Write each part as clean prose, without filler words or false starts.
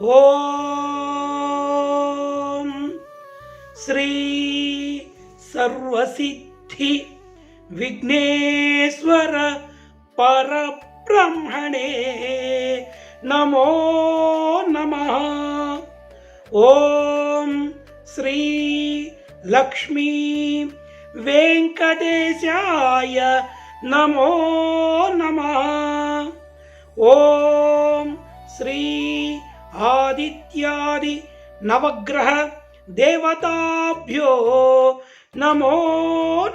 ఓం శ్రీ సర్వసిద్ధి విఘ్నేశ్వర పరబ్రహ్మణే నమో నమః. ఓం శ్రీ లక్ష్మీ వెంకటేశాయ నమో నమః. ఓం శ్రీ ఆదిత్యాది నవగ్రహ దేవతాభ్యో నమో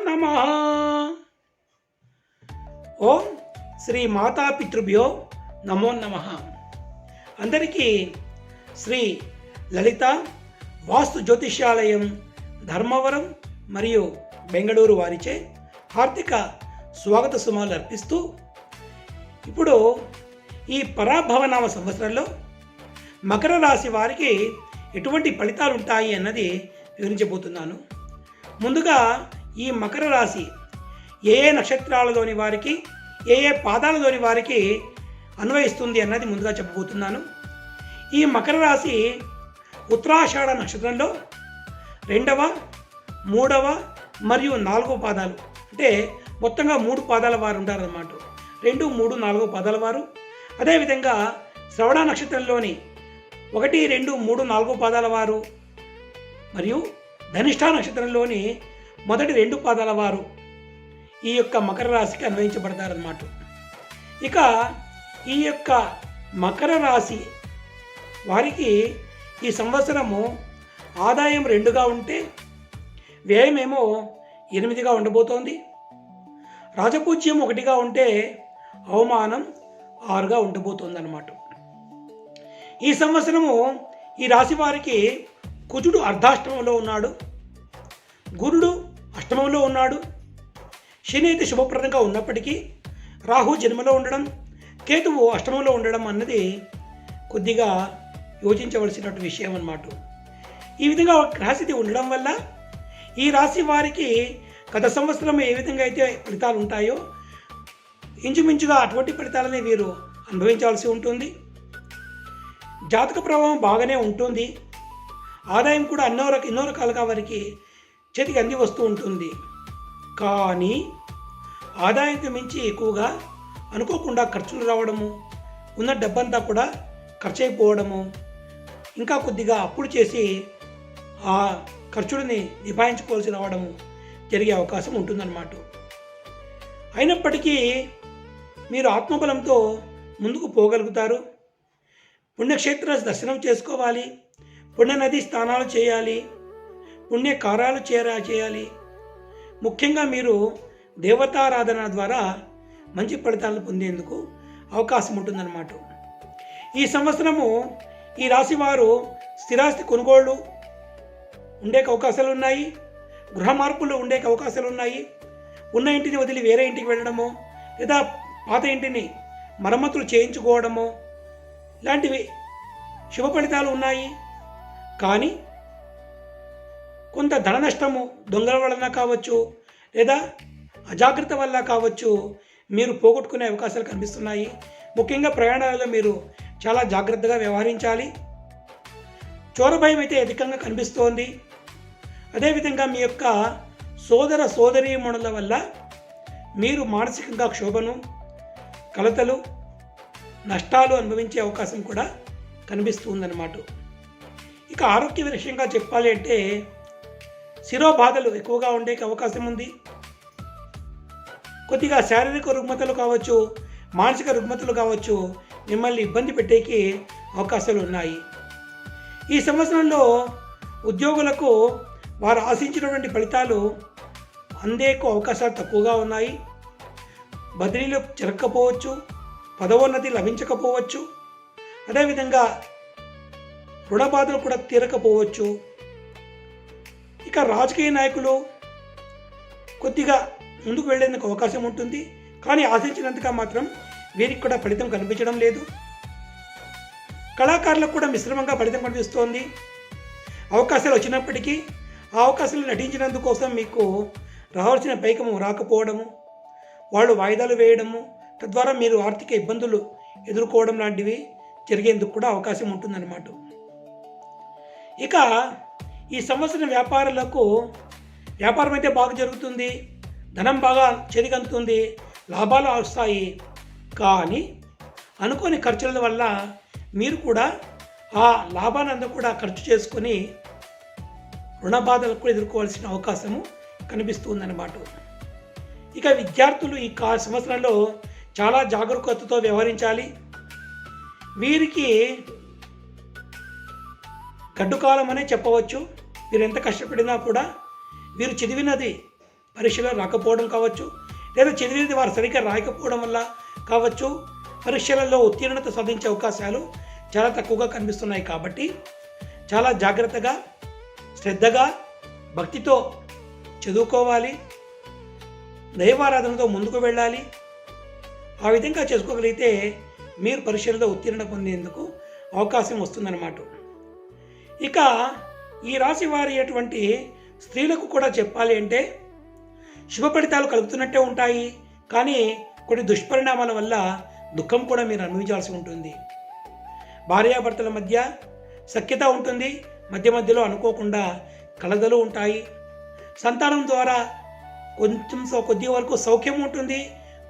నమః. ఓం శ్రీ మాతాపితృభ్యో నమో నమః. అందరికీ శ్రీ లలిత వాస్తు జ్యోతిష్యాలయం ధర్మవరం మరియు బెంగళూరు వారిచే హార్దిక స్వాగత సుమాలు అర్పిస్తూ ఇప్పుడు ఈ పరాభవనామ సంవత్సరంలో మకర రాశి వారికి ఎటువంటి ఫలితాలు ఉంటాయి అన్నది వివరించబోతున్నాను. ముందుగా ఈ మకర రాశి ఏ ఏ నక్షత్రాలలోని వారికి ఏ ఏ పాదాలలోని వారికి అన్వయిస్తుంది అన్నది ముందుగా చెప్పబోతున్నాను. ఈ మకర రాశి ఉత్తరాషాఢ నక్షత్రంలో 2వ, 3వ మరియు 4వ పాదాలు, అంటే మొత్తంగా 3 పాదాల వారు ఉంటారన్నమాట. 2, 3, 4 పాదాల వారు. అదేవిధంగా శ్రవణ నక్షత్రంలోని 1, 2, 3, 4 పాదాల వారు మరియు ధనిష్ఠ నక్షత్రంలోని మొదటి 2 పాదాల వారు ఈ యొక్క మకర రాశికి అన్వయించబడతారన్నమాట. ఇక ఈ యొక్క మకర రాశి వారికి ఈ సంవత్సరము ఆదాయం 2గా ఉంటే వ్యయమేమో 8గా ఉండబోతోంది. రాజపూజ్యం 1గా ఉంటే అవమానం 6గా ఉండబోతోంది అన్నమాట. ఈ సంవత్సరము ఈ రాశి వారికి కుజుడు అర్ధాష్టమంలో ఉన్నాడు, గురుడు అష్టమంలో ఉన్నాడు, శని అయితే శుభప్రదంగా ఉన్నప్పటికీ రాహు జన్మలో ఉండడం, కేతువు అష్టమంలో ఉండడం అన్నది కొద్దిగా యోచించవలసినటువంటి విషయం అన్నమాట. ఈ విధంగా రాశి ఉండడం వల్ల ఈ రాశి వారికి గత సంవత్సరం ఏ విధంగా అయితే ఫలితాలు ఉంటాయో ఇంచుమించుగా అటువంటి ఫలితాలని వీరు అనుభవించాల్సి ఉంటుంది. జాతక ప్రభావం బాగానే ఉంటుంది. ఆదాయం కూడా ఎన్నో రకాలుగా వారికి చేతికి అంది వస్తూ ఉంటుంది. కానీ ఆదాయానికి మించి ఎక్కువగా అనుకోకుండా ఖర్చులు రావడము, ఉన్న డబ్బంతా కూడా ఖర్చు అయిపోవడము, ఇంకా కొద్దిగా అప్పులు చేసి ఆ ఖర్చులని నిభాయించుకోవాల్సి రావడము జరిగే అవకాశం ఉంటుందన్నమాట. అయినప్పటికీ మీరు ఆత్మబలంతో ముందుకు పోగలుగుతారు. పుణ్యక్షేత్ర దర్శనం చేసుకోవాలి, పుణ్యనది స్నానాలు చేయాలి, పుణ్యకార్యాలు చేయాలి. ముఖ్యంగా మీరు దేవతారాధన ద్వారా మంచి ఫలితాలను పొందేందుకు అవకాశం ఉంటుందన్నమాట. ఈ సంవత్సరము ఈ రాశి వారు స్థిరాస్తి కొనుగోళ్ళు ఉండే అవకాశాలు ఉన్నాయి, గృహ మార్పులు ఉండే అవకాశాలు ఉన్నాయి. ఉన్న ఇంటిని వదిలి వేరే ఇంటికి వెళ్ళడము, లేదా పాత ఇంటిని మరమ్మతులు చేయించుకోవడము ఇలాంటివి శుభ ఫలితాలు ఉన్నాయి. కానీ కొంత ధన నష్టము దొంగల వలన కావచ్చు, లేదా అజాగ్రత్త వల్ల కావచ్చు మీరు పోగొట్టుకునే అవకాశాలు కనిపిస్తున్నాయి. ముఖ్యంగా ప్రయాణాలలో మీరు చాలా జాగ్రత్తగా వ్యవహరించాలి. చోర భయం అయితే అధికంగా కనిపిస్తోంది. అదేవిధంగా మీ యొక్క సోదర సోదరీమణుల వల్ల మీరు మానసికంగా క్షోభను, కలతలు, నష్టాలు అనుభవించే అవకాశం కూడా కనిపిస్తుందన్నమాట. ఇక ఆరోగ్య విషయంగా చెప్పాలి అంటే శిరోబాధలు ఎక్కువగా ఉండే అవకాశం ఉంది. కొద్దిగా శారీరక రుగ్మతలు కావచ్చు, మానసిక రుగ్మతలు కావచ్చు మిమ్మల్ని ఇబ్బంది పెట్టేకి అవకాశాలు ఉన్నాయి. ఈ సంవత్సరంలో ఉద్యోగులకు వారు ఆశించినటువంటి ఫలితాలు అందేకు అవకాశాలు తక్కువగా ఉన్నాయి. బదిలీలు జరగకపోవచ్చు, పదవోన్నతి లభించకపోవచ్చు, అదేవిధంగా రుణ బాధలు కూడా తీరకపోవచ్చు. ఇక రాజకీయ నాయకులు కొద్దిగా ముందుకు వెళ్లేందుకు అవకాశం ఉంటుంది. కానీ ఆశించినంతగా మాత్రం వీరికి కూడా ఫలితం కనిపించడం లేదు. కళాకారులకు కూడా మిశ్రమంగా ఫలితం కనిపిస్తోంది. అవకాశాలు వచ్చినప్పటికీ ఆ అవకాశాలు నటించినందుకోసం మీకు రావాల్సిన పైకము రాకపోవడము, వాళ్ళు వాయిదాలు వేయడము, తద్వారా మీరు ఆర్థిక ఇబ్బందులు ఎదుర్కోవడం లాంటివి జరిగేందుకు కూడా అవకాశం ఉంటుందన్నమాట. ఇక ఈ సంవత్సరం వ్యాపారులకు వ్యాపారం అయితే బాగా జరుగుతుంది, ధనం బాగా చేతికందుతుంది, లాభాలు వస్తాయి. కానీ అనుకోని ఖర్చుల వల్ల మీరు కూడా ఆ లాభాన్ని అంతా కూడా ఖర్చు చేసుకొని రుణ బాధలకు కూడా ఎదుర్కోవాల్సిన అవకాశము కనిపిస్తుందన్నమాట. ఇక విద్యార్థులు ఈ సంవత్సరంలో చాలా జాగరూకతతో వ్యవహరించాలి. వీరికి గడ్డుకాలం అనే చెప్పవచ్చు. వీరు ఎంత కష్టపడినా కూడా వీరు చదివినది పరీక్షలో రాకపోవడం కావచ్చు, లేదా చదివినది వారు సరిగ్గా రాయకపోవడం వల్ల కావచ్చు, పరీక్షలలో ఉత్తీర్ణత సాధించే అవకాశాలు చాలా తక్కువగా కనిపిస్తున్నాయి. కాబట్టి చాలా జాగ్రత్తగా, శ్రద్ధగా, భక్తితో చదువుకోవాలి, దైవారాధనతో ముందుకు వెళ్ళాలి. ఆ విధంగా చేసుకోగలిగితే మీరు పరీక్షల్లో ఉత్తీర్ణ పొందేందుకు అవకాశం వస్తుందన్నమాట. ఇక ఈ రాశి వారి అటువంటి స్త్రీలకు కూడా చెప్పాలి అంటే శుభ ఫలితాలు కలుగుతున్నట్టే ఉంటాయి, కానీ కొన్ని దుష్పరిణామాల వల్ల దుఃఖం కూడా మీరు అనుభవించాల్సి ఉంటుంది. భార్యాభర్తల మధ్య సఖ్యత ఉంటుంది, మధ్య మధ్యలో అనుకోకుండా కలదలు ఉంటాయి. సంతానం ద్వారా కొద్ది వరకు సౌఖ్యం ఉంటుంది,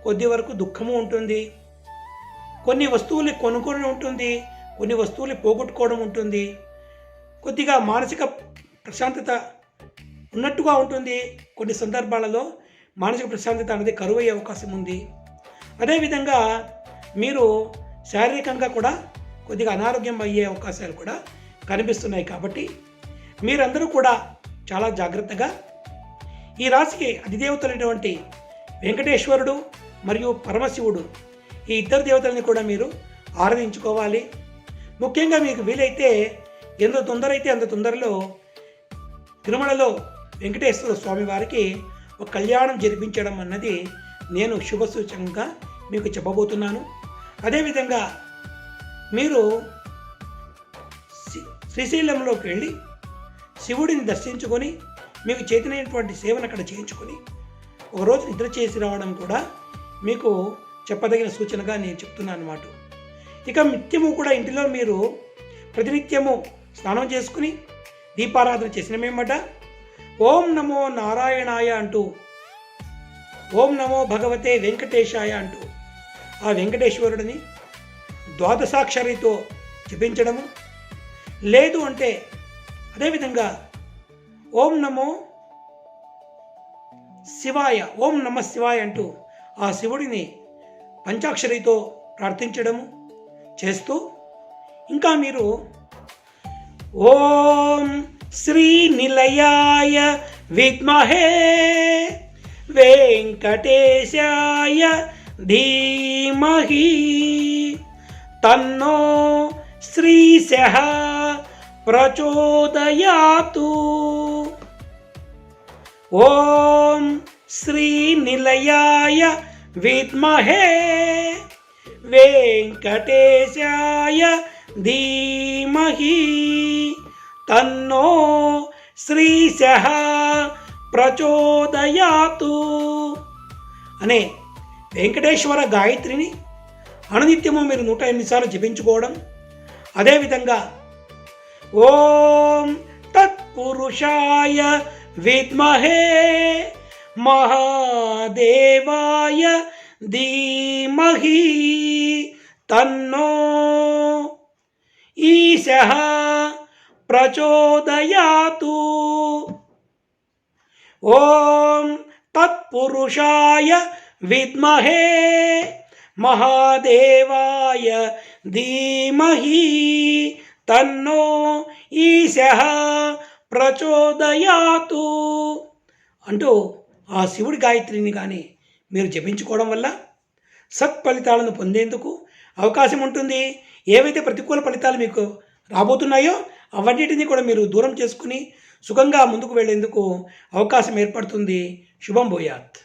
కొద్ది వరకు దుఃఖము ఉంటుంది. కొన్ని వస్తువులు కొనుక్కొని ఉంటుంది, కొన్ని వస్తువులు పోగొట్టుకోవడం ఉంటుంది. కొద్దిగా మానసిక ప్రశాంతత ఉన్నట్టుగా ఉంటుంది. కొన్ని సందర్భాలలో మానసిక ప్రశాంతత అనేది కరువయ్యే అవకాశం ఉంది. అదేవిధంగా మీరు శారీరకంగా కూడా కొద్దిగా అనారోగ్యం అయ్యే అవకాశాలు కూడా కనిపిస్తున్నాయి. కాబట్టి మీరందరూ కూడా చాలా జాగ్రత్తగా ఈ రాశికి అధిదేవతలైనటువంటి వెంకటేశ్వరుడు మరియు పరమశివుడు, ఈ ఇద్దరు దేవతలని కూడా మీరు ఆరాధించుకోవాలి. ముఖ్యంగా మీకు వీలైతే ఎంత తొందర అయితే అంత తొందరలో తిరుమలలో వెంకటేశ్వర స్వామి వారికి ఒక కళ్యాణం జరిపించడం అన్నది నేను శుభ సూచకంగా మీకు చెప్పబోతున్నాను. అదేవిధంగా మీరు శ్రీశైలంలోకి వెళ్ళి శివుడిని దర్శించుకొని మీకు చేతనైనటువంటి సేవను అక్కడ చేయించుకొని ఒకరోజు నిద్ర చేసి రావడం కూడా మీకు చెప్పదగిన సూచనగా నేను చెప్తున్నాను అన్నమాట. ఇక నిత్యము కూడా ఇంటిలో మీరు ప్రతినిత్యము స్నానం చేసుకుని దీపారాధన చేసినమేమట ఓం నమో నారాయణాయ అంటూ, ఓం నమో భగవతే వెంకటేశాయ అంటూ ఆ వెంకటేశ్వరుడిని ద్వాదశాక్షరితో జపించడము, లేదు అంటే అదేవిధంగా ఓం నమో శివాయ, ఓం నమ శివాయ అంటూ ఆ శివుడిని పంచాక్షరితో ప్రార్థించడము చేస్తూ, ఇంకా మీరు ఓం శ్రీ నిలయాయ విద్మహే వెంకటేశాయ ధీమహి తన్నో శ్రీశః ప్రచోదయాతు. ఓం శ్రీ నిలయాయ విద్మహే వెంకటేశాయ ధీమహి తన్నో శ్రీశః ప్రచోదయాతు అనే వెంకటేశ్వర గాయత్రిని అనునిత్యము మీరు 108 సార్లు జపించుకోవడం. అదేవిధంగా ఓం తత్పురుషాయ విద్మహే మహాదేవాయ ధీమహి తన్నో ఈశః ప్రచోదయాతు. ఓం తత్పురుషాయ విద్మహే మహాదేవాయ ధీమహి తన్నో ఈశః ప్రచోదయాతు అంటూ ఆ శివుడి గాయత్రిని కానీ మీరు జపించుకోవడం వల్ల సత్ఫలితాలను పొందేందుకు అవకాశం ఉంటుంది. ఏవైతే ప్రతికూల ఫలితాలు మీకు రాబోతున్నాయో అవన్నిటినీ కూడా మీరు దూరం చేసుకుని సుఖంగా ముందుకు వెళ్ళేందుకు అవకాశం ఏర్పడుతుంది. శుభం భూయాత్.